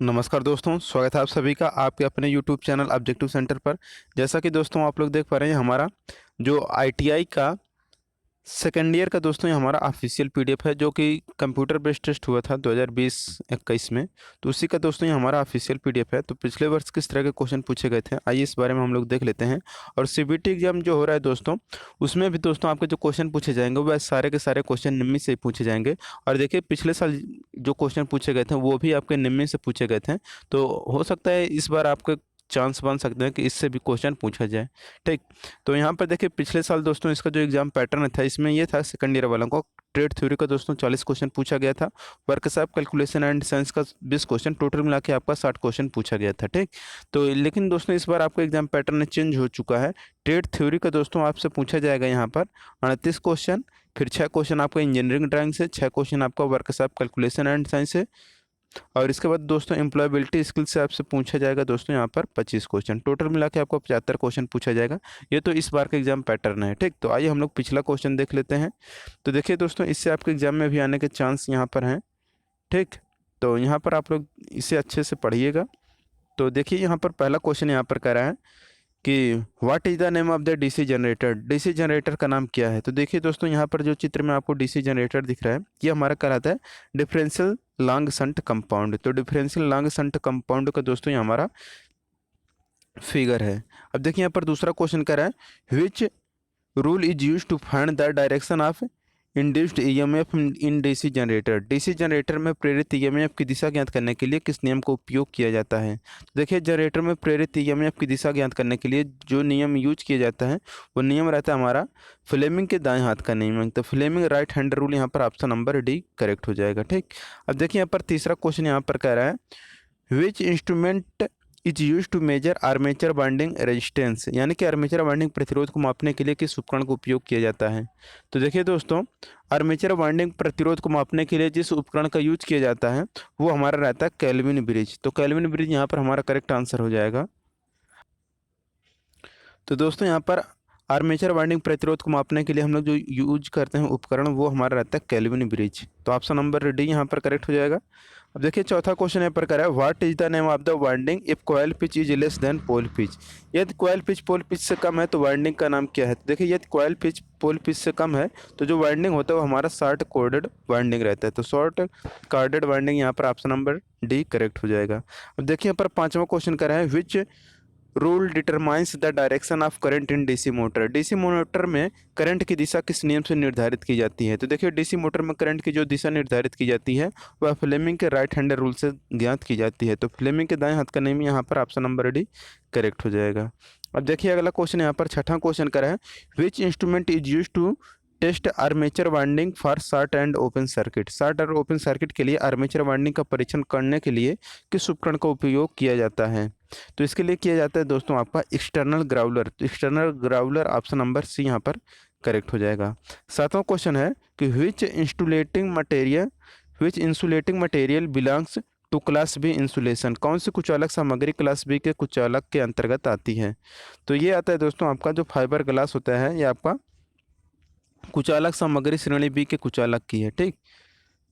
नमस्कार दोस्तों, स्वागत है आप सभी का आपके अपने यूट्यूब चैनल ऑब्जेक्टिव सेंटर पर। जैसा कि दोस्तों आप लोग देख पा रहे हैं, हमारा जो आईटीआई का सेकेंड ईयर का दोस्तों ये हमारा ऑफिशियल पीडीएफ है, जो कि कंप्यूटर बेस्ड टेस्ट हुआ था 2020-21 में। तो उसी का दोस्तों ये हमारा ऑफिशियल पीडीएफ है। तो पिछले वर्ष किस तरह के क्वेश्चन पूछे गए थे, आइए इस बारे में हम लोग देख लेते हैं। और सीबीटी एग्जाम जो हो रहा है दोस्तों, उसमें भी दोस्तों आपके जो क्वेश्चन पूछे जाएंगे वह सारे के सारे क्वेश्चन निम्न से ही पूछे जाएंगे। और देखिए, पिछले साल जो क्वेश्चन पूछे गए थे वो भी आपके निम्न से पूछे गए थे। तो हो सकता है इस बार आपके चांस बन सकते हैं कि इससे भी क्वेश्चन पूछा जाए। ठीक, तो यहाँ पर देखिए, पिछले साल दोस्तों इसका जो एग्जाम पैटर्न था, इसमें ये था सेकंड ईयर वालों को ट्रेड थ्योरी का दोस्तों 40 क्वेश्चन पूछा गया था। वर्कशॉप कैलकुलेशन एंड साइंस का 20 क्वेश्चन, टोटल मिला के आपका 60 क्वेश्चन पूछा गया था। ठीक, तो लेकिन दोस्तों इस बार आपका एग्जाम पैटर्न चेंज हो चुका है। ट्रेड थ्योरी का दोस्तों आपसे पूछा जाएगा यहाँ पर 38 क्वेश्चन, फिर 6 क्वेश्चन आपका इंजीनियरिंग ड्राइंग से, 6 क्वेश्चन आपका वर्कशॉप कैलकुलेशन एंड साइंस से, और इसके बाद दोस्तों एम्प्लॉयबिलिटी स्किल से आपसे पूछा जाएगा दोस्तों यहाँ पर 25 क्वेश्चन, टोटल मिला के आपको 75 क्वेश्चन पूछा जाएगा। ये तो इस बार का एग्जाम पैटर्न है। ठीक, तो आइए हम लोग पिछला क्वेश्चन देख लेते हैं। तो देखिए दोस्तों, इससे आपके एग्जाम में भी आने के चांस यहाँ पर हैं। ठीक, तो यहाँ पर आप लोग इसे अच्छे से पढ़िएगा। तो देखिए, यहाँ पर पहला क्वेश्चन यहाँ पर कह रहा है कि what is the name of the DC generator. DC generator का नाम क्या है? तो देखिए दोस्तों, यहाँ पर जो चित्र में आपको डीसी जनरेटर दिख रहा है, ये हमारा कहलाता है डिफरेंशियल लॉन्ग शंट कंपाउंड। तो डिफरेंशियल लॉन्ग शंट कंपाउंड का दोस्तों ये हमारा फिगर है। अब देखिए, यहाँ पर दूसरा क्वेश्चन कर रहा है which rule is use to find the direction of induced EMF in DC generator. DC generator में प्रेरित ईएमएफ की दिशा ज्ञात करने के लिए किस नियम का उपयोग किया जाता है? तो देखिए, जनरेटर में प्रेरित ईएमएफ की दिशा ज्ञात करने के लिए जो नियम यूज किया जाता है वो नियम रहता है हमारा फ्लेमिंग के दाएं हाथ का नियम। तो फ्लेमिंग राइट हैंड रूल, यहाँ पर ऑप्शन नंबर डी करेक्ट हो जाएगा। ठीक, अब देखिए यहाँ पर तीसरा क्वेश्चन यहाँ पर कह रहा है which instrument is use to measure armature binding resistance, यानी कि आर्मेचर बाइंडिंग प्रतिरोध को मापने के लिए किस उपकरण का उपयोग किया जाता है? तो देखिए दोस्तों, आर्मेचर बाइंडिंग प्रतिरोध को मापने के लिए जिस उपकरण का यूज किया जाता है वो हमारा रहता है केल्विन ब्रिज। तो केल्विन ब्रिज यहाँ पर हमारा करेक्ट आंसर हो जाएगा। तो दोस्तों यहाँ पर आर्मेचर वाइंडिंग प्रतिरोध को मापने के लिए हम लोग जो यूज करते हैं उपकरण वो हमारा रहता है केल्विन ब्रिज। तो ऑप्शन नंबर डी यहाँ पर करेक्ट हो जाएगा। अब देखिए, चौथा क्वेश्चन यहाँ पर कह रहा है what is the name of the winding if coil pitch is less than pole pitch. यदि कॉइल पिच पोल पिच से कम है तो वाइंडिंग का नाम क्या है? तो देखिए, यदि कॉइल पिच पोल पिच से कम है तो जो वाइंडिंग होता है वो हमारा शॉर्ट कोर्डेड वाइंडिंग रहता है। तो शॉर्ट कार्डेड वाइंडिंग, यहाँ पर ऑप्शन नंबर डी करेक्ट हो जाएगा। अब देखिए, यहाँ पर पांचवा क्वेश्चन कर रहा है which rule determines the direction of current in DC motor. DC motor में करंट की दिशा किस नियम से निर्धारित की जाती है? तो देखिए, डीसी मोटर में करंट की जो दिशा निर्धारित की जाती है वह फ्लेमिंग के राइट हैंड रूल से ज्ञात की जाती है। तो फ्लेमिंग के दाएं हाथ का नियम यहाँ पर ऑप्शन नंबर डी करेक्ट हो जाएगा। अब देखिए, अगला क्वेश्चन यहाँ पर छठा क्वेश्चन करा है which instrument is use to test armature winding for short and open circuit. Short और ओपन सर्किट के लिए आर्मेचर वाइंडिंग का परीक्षण करने के लिए किस उपकरण का उपयोग किया जाता है? तो इसके लिए किया जाता है दोस्तों आपका एक्सटर्नल ग्राउलर। तो external growler option number C यहाँ पर करेक्ट हो जाएगा। सातवां क्वेश्चन है कि which insulating material belongs to class B insulation. कौन सी कुचालक सामग्री क्लास बी के कुचालक के अंतर्गत आती है? तो ये आता है दोस्तों आपका जो फाइबर ग्लास होता है, ये आपका कुचालक सामग्री श्रेणी बी के कुचालक की है। ठीक,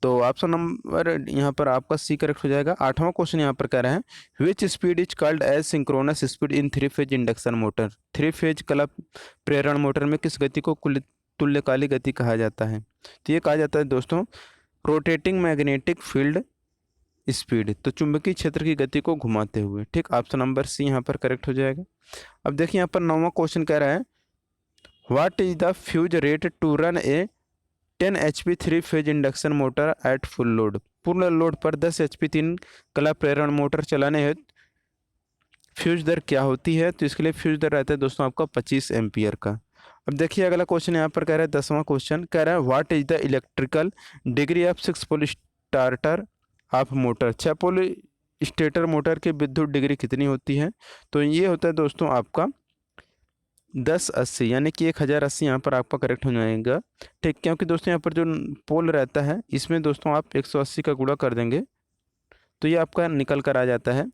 तो ऑप्शन नंबर यहाँ पर आपका सी करेक्ट हो जाएगा। आठवां क्वेश्चन यहाँ पर कह रहे हैं which speed is called as synchronous speed in three phase induction motor. Three phase कला प्रेरण मोटर में किस गति को तुल्यकालिक गति कहा जाता है? तो ये कहा जाता है दोस्तों रोटेटिंग मैग्नेटिक फील्ड स्पीड। तो चुंबकीय क्षेत्र की गति को घुमाते हुए। ठीक, ऑप्शन नंबर सी यहाँ पर करेक्ट हो जाएगा। अब देखिए, यहाँ पर नौवां क्वेश्चन कह रहा है what is the fuse rate to run a 10 HP three phase induction motor at full load. पूर्ण लोड पर 10 HP तीन कला प्रेरण मोटर चलाने हेतु फ्यूज दर क्या होती है? तो इसके लिए फ्यूज दर रहता है दोस्तों आपका 25 एम्पियर का। अब देखिए, अगला क्वेश्चन यहाँ पर कह रहा है 10वां क्वेश्चन कह रहा है what is the electrical degree of 6 pole starter of motor. 6 pole stator motor की विद्युत डिग्री कितनी होती है? तो ये होता है दोस्तों आपका 1080, यानी कि 1080 यहाँ पर आपका करेक्ट हो जाएगा। ठीक, क्योंकि दोस्तों यहाँ पर जो पोल रहता है इसमें दोस्तों आप 180 का गुणा कर देंगे तो ये आपका निकल कर आ जाता है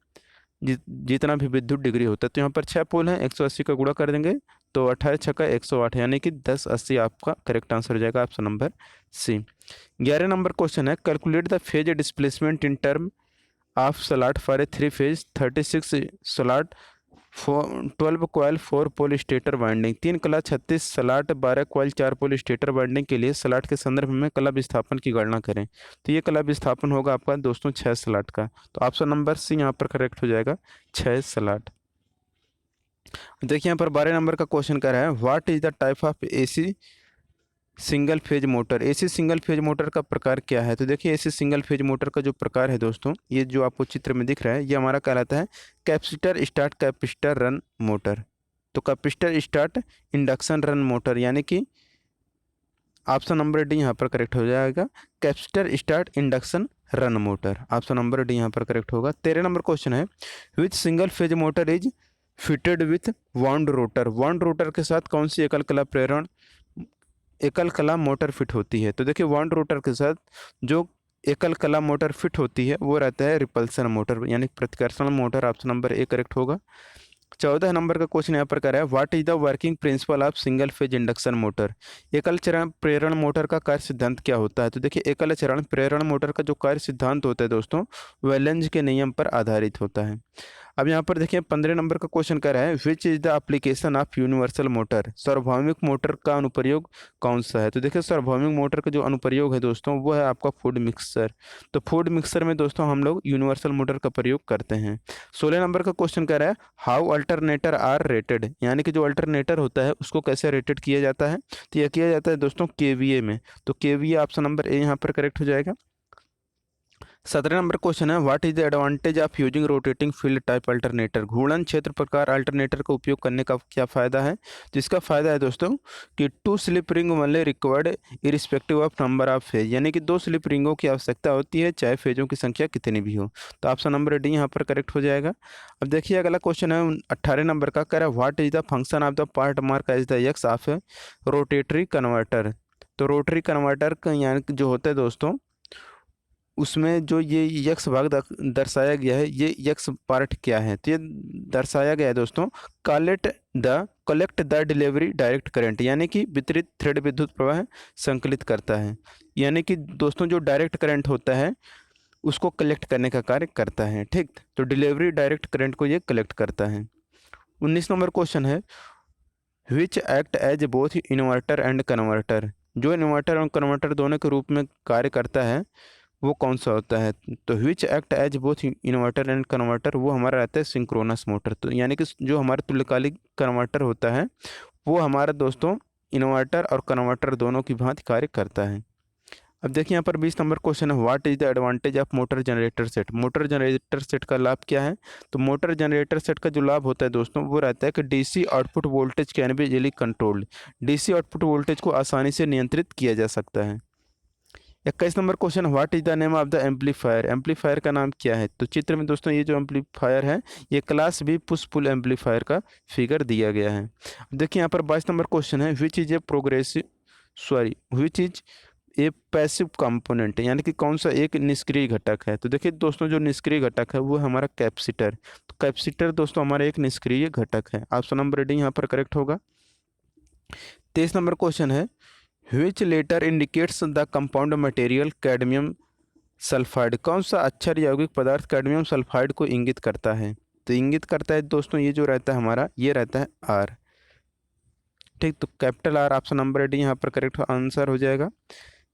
जितना भी विद्युत डिग्री होता है। तो यहाँ पर 6 पोल हैं, 180 का गुणा कर देंगे तो 28 छक्का 108, यानी कि 1080 आपका करेक्ट आंसर हो जाएगा, option number C. 11 number question है calculate the phase displacement in term of slot for a 3 phase 36 slot 12 coil 4 pole stator winding. 3 कला 36 slot 12 coil 4 pole stator winding के लिए स्लॉट के संदर्भ में कला विस्थापन की गणना करें। तो ये कला विस्थापन होगा आपका दोस्तों 6 स्लॉट का। तो ऑप्शन नंबर सी यहाँ पर करेक्ट हो जाएगा, 6 स्लॉट। देखिए यहाँ पर 12 नंबर का क्वेश्चन कर रहा है, what is the type of AC single phase motor. AC single phase motor का प्रकार क्या है। तो देखिए एसी सिंगल फेज मोटर का जो प्रकार है दोस्तों, ये जो आपको चित्र में दिख रहा है, ये हमारा कहलाता है capacitor start capacitor run motor. तो capacitor start induction run motor, यानी कि ऑप्शन नंबर डी यहाँ पर करेक्ट हो जाएगा, capacitor start induction run motor. Option number D यहाँ पर करेक्ट होगा। 13 नंबर क्वेश्चन है, विच single phase motor is fitted with wound rotor. Wound rotor के साथ कौन सी एकल कला मोटर फिट होती है। तो देखिए वाउंड रोटर के साथ जो एकल कला मोटर फिट होती है वो रहता है रिपल्सन मोटर, यानी प्रतिकर्षण motor. Option number A correct होगा। 14 नंबर का क्वेश्चन यहाँ पर कर रहा है, what is the working principle of single phase induction motor. एकल चरण प्रेरण मोटर का कार्य सिद्धांत क्या होता है। तो देखिए एकल चरण प्रेरण मोटर का जो कार्य सिद्धांत होता है दोस्तों, वह लेंज के नियम पर आधारित होता है। अब यहाँ पर देखिए 15 नंबर का क्वेश्चन कर रहा है, which is the application of universal motor. सार्वभौमिक मोटर का अनुप्रयोग कौन सा है। तो देखिए सार्वभौमिक मोटर का जो अनुप्रयोग है दोस्तों, वो है आपका फूड मिक्सर। तो फूड मिक्सर में दोस्तों हम लोग यूनिवर्सल मोटर का प्रयोग करते हैं। 16 नंबर का क्वेश्चन कर रहा है, हाउ अल्टरनेटर आर रेटेड, यानी कि जो अल्टरनेटर होता है उसको कैसे रेटेड किया जाता है। तो यह किया जाता है दोस्तों केवीए में। तो केवीए ऑप्शन नंबर ए यहाँ पर करेक्ट हो जाएगा। 17 नंबर क्वेश्चन है, what is the advantage of using rotating field type alternator. घूर्णन क्षेत्र प्रकार अल्टरनेटर का उपयोग करने का क्या फायदा है। जिसका फायदा है दोस्तों कि 2 slip ring only required irrespective of number of phase, यानी कि 2 स्लिप रिंगों की आवश्यकता होती है चाहे फेजों की संख्या कितनी भी हो। तो ऑप्शन नंबर डी यहाँ पर करेक्ट हो जाएगा। अब देखिए अगला क्वेश्चन है 18 नंबर का, कह रहा है what is the function of the part mark as the X of rotatory converter. तो रोटरी कन्वर्टर का यानी कि जो होता है दोस्तों, उसमें जो ये यक्स भाग दर्शाया गया है, ये यक्स पार्ट क्या है। तो ये दर्शाया गया है दोस्तों, collect the delivery direct current, यानी कि वितरित थ्रेड विद्युत प्रवाह संकलित करता है। यानी कि दोस्तों जो डायरेक्ट करंट होता है उसको कलेक्ट करने का कार्य करता है। ठीक, तो डिलीवरी डायरेक्ट करंट को ये कलेक्ट करता है। 19 नंबर क्वेश्चन है, which act as both inverter and converter. जो इन्वर्टर और कन्वर्टर दोनों के रूप में कार्य करता है वो कौन सा होता है। तो which act as both inverter and converter, वो हमारा रहता है सिंक्रोनस मोटर। तो यानी कि जो हमारा तुल्यकालिक कन्वर्टर होता है वो हमारा दोस्तों इन्वर्टर और कन्वर्टर दोनों की भांति कार्य करता है। अब देखिए यहाँ पर 20 नंबर क्वेश्चन है, what is the advantage of motor generator set. Motor generator set का लाभ क्या है। तो मोटर जनरेटर सेट का जो लाभ होता है दोस्तों, वो रहता है कि DC output voltage can be easily controlled. DC output voltage को आसानी से नियंत्रित किया जा सकता है। 21 number question, what is the name of the amplifier. Amplifier का नाम क्या है। तो चित्र में दोस्तों ये जो एम्पलीफायर है, ये class B push pull amplifier का फिगर दिया गया है। देखिए यहाँ पर 22 नंबर क्वेश्चन है, which is a passive component, यानी कि कौन सा एक निष्क्रिय घटक है। तो देखिए दोस्तों जो निष्क्रिय घटक है वो हमारा कैपेसिटर। तो कैपेसिटर दोस्तों हमारा एक निष्क्रिय घटक है। ऑप्शन नंबर डी यहाँ पर करेक्ट होगा। 23 नंबर क्वेश्चन है, which letter indicates the compound material cadmium sulphide. कौन सा अक्षर यौगिक पदार्थ कैडमियम सल्फाइड को इंगित करता है। तो इंगित करता है दोस्तों ये जो रहता है हमारा, ये रहता है आर। ठीक, तो capital R option number D यहाँ पर करेक्ट आंसर हो जाएगा।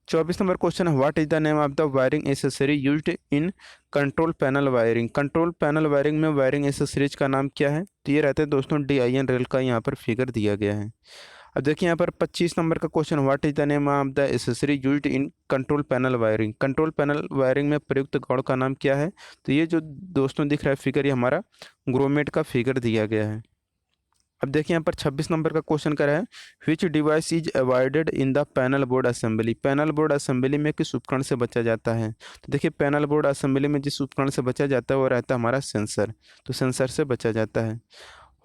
24 नंबर क्वेश्चन है, what is the name of the wiring accessory used in control panel wiring. Control panel wiring में वायरिंग एसेसरीज का नाम क्या है। तो ये रहता है दोस्तों DIN रेल का यहाँ पर फिगर दिया गया है। अब देखिए यहाँ पर 25 नंबर का question, what is the name of the accessory used in control panel wiring. Control panel wiring में प्रयुक्त गौड़ का नाम क्या है। तो ये जो दोस्तों दिख रहा है फिगर, ये हमारा ग्रोमेट का फिगर दिया गया है। अब देखिए यहाँ पर 26 नंबर का क्वेश्चन कर रहा है, विच device is avoided in the panel board assembly. Panel board assembly में किस उपकरण से बचा जाता है। तो देखिए पैनल बोर्ड असेंबली में जिस उपकरण से बचा जाता है वो रहता है हमारा सेंसर। तो सेंसर से बचा जाता है।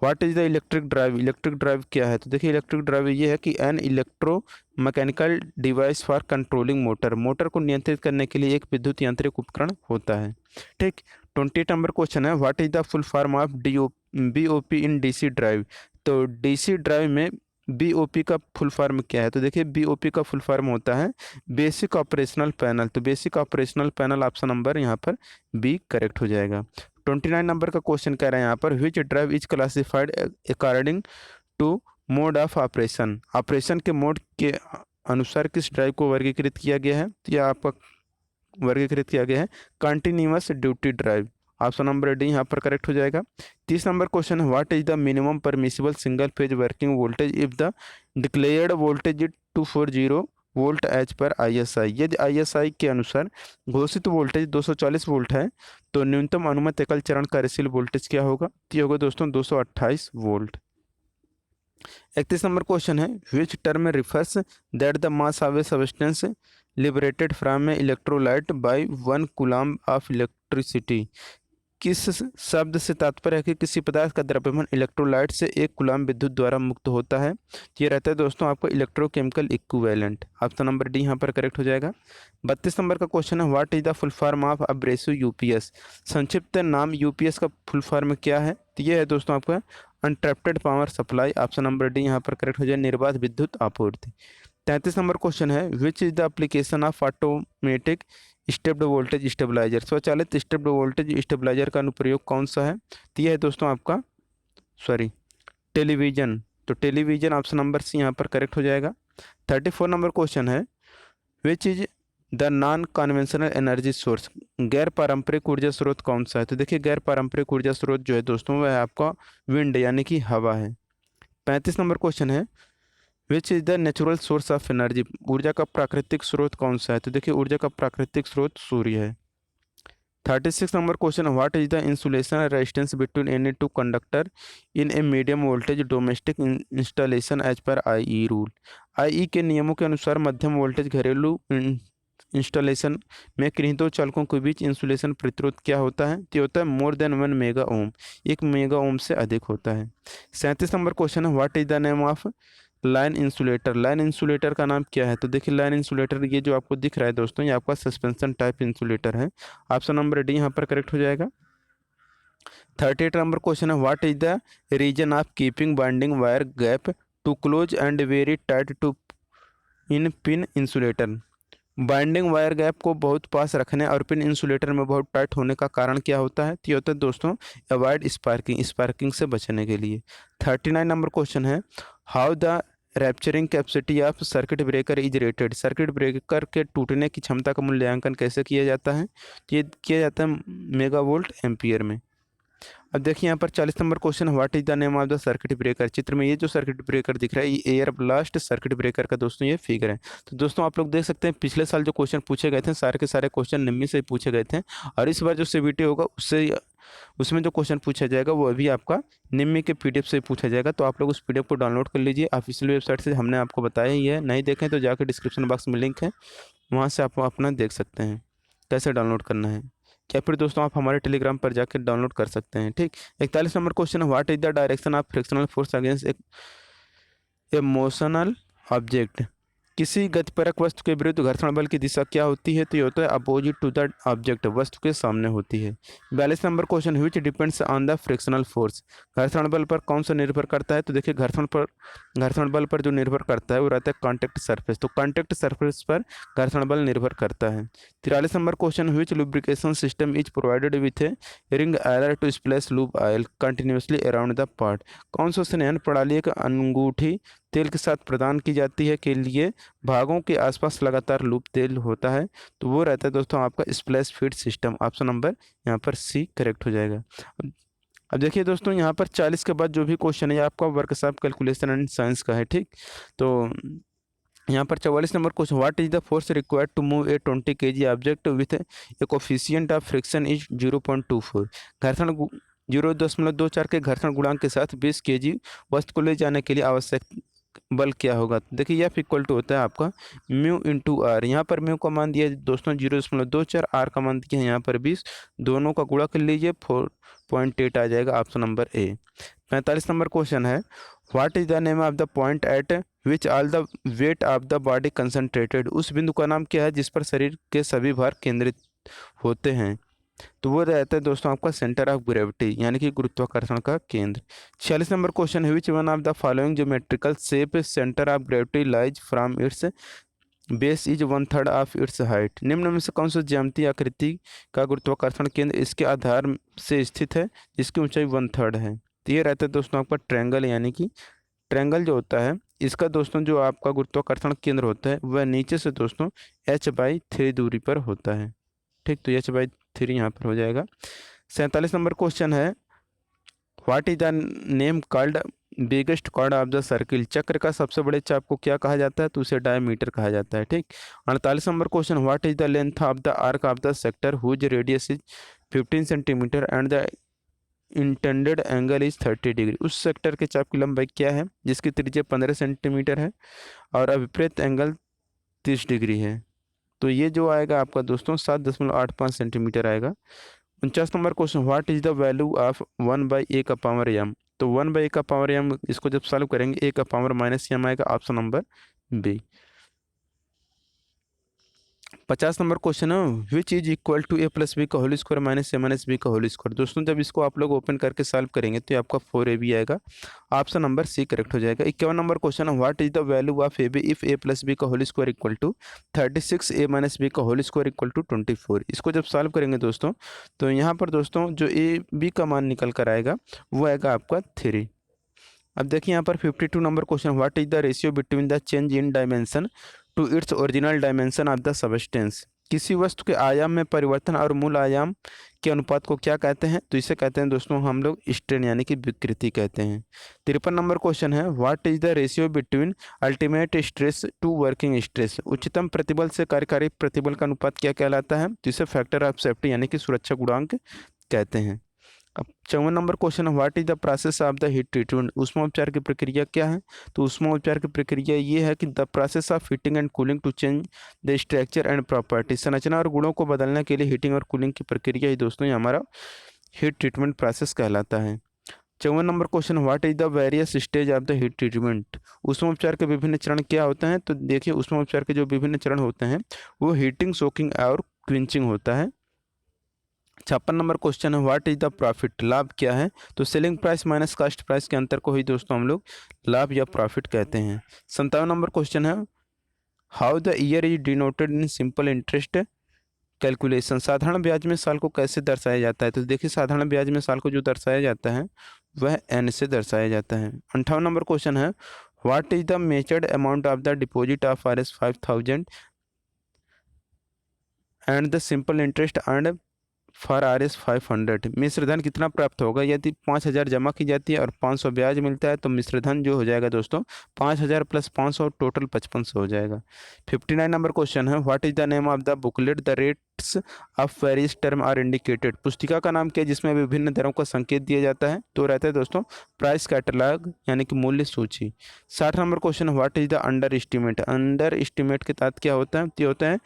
What is the electric drive. Electric drive क्या है। तो देखिए इलेक्ट्रिक ड्राइव ये है कि an electromechanical device for controlling motor. Motor को नियंत्रित करने के लिए एक विद्युत यांत्रिक उपकरण होता है। ठीक, 28 नंबर क्वेश्चन है, what is the full form of BOP in DC drive. तो DC ड्राइव में बीओपी का फुल फॉर्म क्या है? तो देखिए बीओपी का फुल फॉर्म होता है बेसिक ऑपरेशनल पैनल। तो basic operational panel option number यहाँ पर बी करेक्ट हो जाएगा। 29 नंबर का क्वेश्चन कह रहे हैं यहाँ पर, which drive is classified according to mode of operation. Operation के मोड के अनुसार किस ड्राइव को वर्गीकृत किया गया है? तो यह आपका वर्गीकृत किया गया है continuous duty drive. Option number D यहाँ पर करेक्ट हो जाएगा। 30 नंबर क्वेश्चन है, what is the minimum permissible single phase working voltage if the declared voltage is 240 volt as per ISI. यदि आईएसआई के अनुसार घोषित वोल्टेज 240 वोल्ट है तो न्यूनतम अनुमत एकल चरण कार्यशील वोल्टेज क्या होगा? तो ये होगा दोस्तों 228 वोल्ट। 31 नंबर क्वेश्चन है, which term refers that the mass of a substance liberated from a electrolyte by 1 coulomb of electricity. किस शब्द से तात्पर्य है कि किसी पदार्थ का द्रव्यमान इलेक्ट्रोलाइट से 1 कूलम्ब विद्युत द्वारा मुक्त होता है? ये रहता है दोस्तों आपका electrochemical equivalent. Option number D यहाँ पर करेक्ट हो जाएगा। 32 नंबर का क्वेश्चन है, what is the full form of abrasive UPS. संक्षिप्त नाम यूपीएस का फुल फॉर्म क्या है? तो ये है दोस्तों आपका untrapped power supply. Option number D यहाँ पर करेक्ट हो जाए, निर्बाध विद्युत आपूर्ति। 33 नंबर क्वेश्चन है, which is the application of automatic stepped voltage stabiliser. स्वचालित स्टेप्ड वोल्टेज स्टेबलाइजर का अनुप्रयोग कौन सा है? तो यह है दोस्तों आपका टेलीविजन। तो टेलीविजन ऑप्शन नंबर सी यहाँ पर करेक्ट हो जाएगा। 34 नंबर क्वेश्चन है, which is the non conventional energy source. गैर पारंपरिक ऊर्जा स्रोत कौन सा है? तो देखिए गैर पारंपरिक ऊर्जा स्रोत जो है दोस्तों वह है आपका विंड यानी कि हवा है। 35 नंबर क्वेश्चन है, which is the natural source of energy. ऊर्जा का प्राकृतिक स्रोत कौन सा है? तो देखिए ऊर्जा का प्राकृतिक स्रोत सूर्य है। 36 number question, what is the insulation resistance between any two conductor in a medium voltage domestic installation as per IE rule. IE के नियमों के अनुसार मध्यम वोल्टेज घरेलू इंस्टॉलेशन में किन्हीं दो चालकों के बीच इंसुलेशन प्रतिरोध क्या होता है? तो होता है more than 1 mega ohm, 1 mega ohm से अधिक होता है। 37 नंबर क्वेश्चन है, what is the name of line insulator. Line insulator का नाम क्या है? तो देखिए लाइन इंसुलेटर ये जो आपको दिख रहा है दोस्तों ये आपका सस्पेंशन टाइप इंसुलेटर है। ऑप्शन नंबर डी यहाँ पर करेक्ट हो जाएगा। 38 नंबर क्वेश्चन है, what is the reason of keeping binding wire gap too close and very tight to in pin insulator. Binding wire gap को बहुत पास रखने और पिन इंसुलेटर में बहुत टाइट होने का कारण क्या होता है? तो ये होता है दोस्तों अवॉइड स्पार्किंग, स्पार्किंग से बचने के लिए। 39 नंबर क्वेश्चन है, how the rapturing capacity of circuit breaker is rated. Circuit breaker के टूटने की क्षमता का मूल्यांकन कैसे किया जाता है? तो ये किया जाता है मेगावोल्ट एम्पियर में। अब देखिए यहाँ पर 40 number question, what is the name of the circuit breaker. चित्र में ये जो सर्किट ब्रेकर दिख रहा है ये एयर ब्लास्ट सर्किट ब्रेकर का दोस्तों ये फिगर है। तो दोस्तों आप लोग देख सकते हैं पिछले साल जो क्वेश्चन पूछे गए थे सारे के सारे क्वेश्चन निम्मी से पूछे गए थे और इस बार जो सीबीटी होगा उससे उसमें जो क्वेश्चन पूछा जाएगा वो अभी आपका निम्मी के पीडीएफ से पूछा जाएगा। तो आप लोग उस पीडीएफ को डाउनलोड कर लीजिए, ऑफिशियल वेबसाइट से हमने आपको बताया ही है। नहीं देखें तो जाकर डिस्क्रिप्शन बॉक्स में लिंक है, वहाँ से आप अपना देख सकते हैं कैसे डाउनलोड करना है, या फिर दोस्तों आप हमारे टेलीग्राम पर जाकर डाउनलोड कर सकते हैं। ठीक। 41 नंबर क्वेश्चन है, what is the direction of frictional force against A motional object. किसी गतिपरक वस्तु के विरुद्ध घर्षण बल की दिशा क्या होती है? तो ये होता है अपोजिट टू द ऑब्जेक्ट, वस्तु के सामने होती है। 42 number question, which depends on the frictional force. घर्षण बल पर कौन सा निर्भर करता है? तो देखिए घर्षण बल पर जो निर्भर करता है वो रहता है कॉन्टैक्ट सरफेस। तो कॉन्टैक्ट सरफेस पर घर्षण बल निर्भर करता है। 43 number question, which lubrication system is provided with a ring oiler to splash lube oil continuously around the part. कौन सा संयंत्र प्रणाली एक अंगूठी तेल के साथ प्रदान की जाती है के लिए भागों के आसपास लगातार लूप तेल होता है? तो वो रहता है दोस्तों आपका splash feed system. Option number यहाँ पर सी करेक्ट हो जाएगा। अब देखिए दोस्तों यहाँ पर 40 के बाद जो भी क्वेश्चन है आपका वर्कशॉप कैलकुलेशन एंड साइंस का है। ठीक। तो यहाँ पर 44 number question, what is the force required to move a 20 kg object with a coefficient of friction is 0.24। घर्षण 0.24 के घर्षण गुणांक के साथ 20 kg वस्तु को ले जाने के लिए आवश्यक बल क्या होगा? देखिए एफ इक्वल टू होता है आपका म्यू इंटू आर। यहाँ पर म्यू का मान दिया दोस्तों 0.24, आर का मान दिया है यहाँ पर 20, दोनों का गुणा कर लीजिए 4.8 आ जाएगा। Option number A. 45 number question है, what is the name of the point at which all the weight of the body concentrated. उस बिंदु का नाम क्या है जिस पर शरीर के सभी भार केंद्रित होते हैं? तो तो वो रहता है दोस्तों आपका सेंटर ऑफ ग्रेविटी यानी कि गुरुत्वाकर्षण का केंद्र। 46 नंबर क्वेश्चन है, which one of the following geometrical shape centre of gravity lies from its base is 1/3 of its height. निम्न में से कौन सा ज्यामितीय आकृति का गुरुत्वाकर्षण केंद्र इसके आधार से स्थित है जिसकी ऊंचाई 1/3 है। तो ये रहता है दोस्तों आपका ट्रायंगल, यानी कि ट्रायंगल जो होता है इसका दोस्तों जो आपका गुरुत्वाकर्षण केंद्र होता है वह नीचे से दोस्तों h/3 दूरी पर होता है। ठीक, तो h/3 यहाँ पर हो जाएगा। 47 नंबर क्वेश्चन है, what is the name called biggest chord of the circle. चक्र का सबसे बड़े चाप को क्या कहा जाता है, तो उसे डायमीटर कहा जाता है। ठीक, 48 number question, what is the length of the arc of the sector whose radius is 15 centimetre and the intended angle is 30 degree. उस सेक्टर के चाप की लंबाई क्या है जिसकी त्रिज्या 15 सेंटीमीटर है और अभिप्रेत एंगल 30 डिग्री है। तो ये जो आएगा आपका दोस्तों 7.85 सेंटीमीटर आएगा। 49 number question, what is the value of 1/a⁻m। तो 1/a⁻m इसको जब सॉल्व करेंगे a⁻−m आएगा, option number B. 50 number question है, which is equal to a+b का होल स्क्वायर -a-b का होल स्क्वायर। दोस्तों जब इसको आप लोग ओपन करके सॉल्व करेंगे तो ये आपका 4ab आएगा, ऑप्शन नंबर सी करेक्ट हो जाएगा। 51 नंबर क्वेश्चन है, what is the value of ab if a+b का whole square equal to 36 a-b का होल स्क्वायर इक्वल टू 24। इसको जब सॉल्व करेंगे दोस्तों तो यहाँ पर दोस्तों जो ab का मान निकल कर आएगा वो आएगा आपका 3। अब देखिए यहाँ पर 52 number question, what is the ratio between the change in dimension to its original dimension of the substance. किसी वस्तु के आयाम में परिवर्तन और मूल आयाम के अनुपात को क्या कहते हैं, तो इसे कहते हैं दोस्तों हम लोग स्ट्रेन यानी कि विकृति कहते हैं। 53 नंबर क्वेश्चन है, what is the ratio between ultimate stress to working stress. उच्चतम प्रतिबल से कार्यकारी प्रतिबल का अनुपात क्या कहलाता है, तो इसे फैक्टर ऑफ सेफ्टी यानी कि सुरक्षा गुणांक कहते हैं। अब 54 नंबर क्वेश्चन है, what is the process of the heat treatment. ऊष्माउपचार की प्रक्रिया क्या है, तो ऊष्माउपचार की प्रक्रिया ये है कि the process of heating and cooling to change the structure and property. संरचना और गुणों को बदलने के लिए हीटिंग और कूलिंग की प्रक्रिया ही दोस्तों ये हमारा हीट ट्रीटमेंट प्रोसेस कहलाता है। 54 number question, what is the various stage of the heat treatment. ऊष्माउपचार के विभिन्न चरण क्या होते हैं, तो देखिए ऊष्माउपचार के जो विभिन्न चरण होते हैं वो हीटिंग, सोकिंग और क्विंचिंग होता है। 56 नंबर क्वेश्चन है, व्हाट इज द प्रॉफिट। लाभ क्या है, तो selling price minus cost price के अंतर को ही दोस्तों हम लोग लाभ या प्रॉफिट कहते हैं। 57 नंबर क्वेश्चन है, how the year is denoted in simple interest calculation. साधारण ब्याज में साल को कैसे दर्शाया जाता है, तो देखिए साधारण ब्याज में साल को जो दर्शाया जाता है वह एन से दर्शाया जाता है। 58 नंबर क्वेश्चन है, what is the measured amount of the deposit of Rs 5000 and the simple interest and for Rs 500। मिश्रधन कितना प्राप्त होगा, यदि 5000 जमा की जाती है और 500 ब्याज मिलता है तो मिश्रधन जो हो जाएगा दोस्तों 5000 + 500 टोटल 5500 हो जाएगा। 59 नंबर क्वेश्चन है, what is the name of the booklet the rates of various term are indicated. पुस्तिका का नाम क्या है जिसमें विभिन्न दरों का संकेत दिया जाता है, तो रहता है दोस्तों प्राइस कैटलॉग यानी कि मूल्य सूची। 60 number question, what is the under estimate. Under estimate के तहत क्या होता है, तो होता है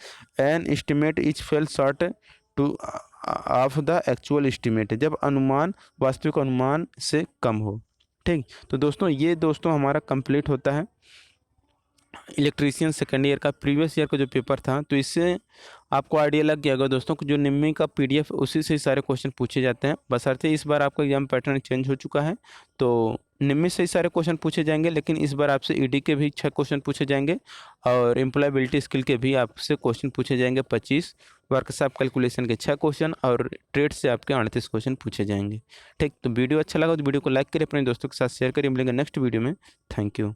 an estimate is fail short two of the actual estimate, जब अनुमान वास्तविक अनुमान से कम हो। ठीक, तो दोस्तों ये दोस्तों हमारा कंप्लीट होता है इलेक्ट्रीशियन सेकेंड ईयर का प्रीवियस ईयर का जो पेपर था। तो इससे आपको आइडिया लग गया होगा दोस्तों कि जो निम्मी का पीडीएफ उसी से सारे क्वेश्चन पूछे जाते हैं, बशर्ते इस बार आपका एग्जाम पैटर्न चेंज हो चुका है तो निम्मी से ही सारे क्वेश्चन पूछे जाएंगे, लेकिन इस बार आपसे ईडी के भी 6 क्वेश्चन पूछे जाएंगे और एम्प्लॉयबिलिटी स्किल के भी आपसे क्वेश्चन पूछे जाएंगे 25, वर्कशॉप कैलकुलेशन के 6 क्वेश्चन और ट्रेड से आपके 38 क्वेश्चन पूछे जाएंगे। ठीक, तो वीडियो अच्छा लगा तो वीडियो को लाइक करें, अपने दोस्तों के साथ शेयर करें। मिलेंगे नेक्स्ट वीडियो में। Thank you.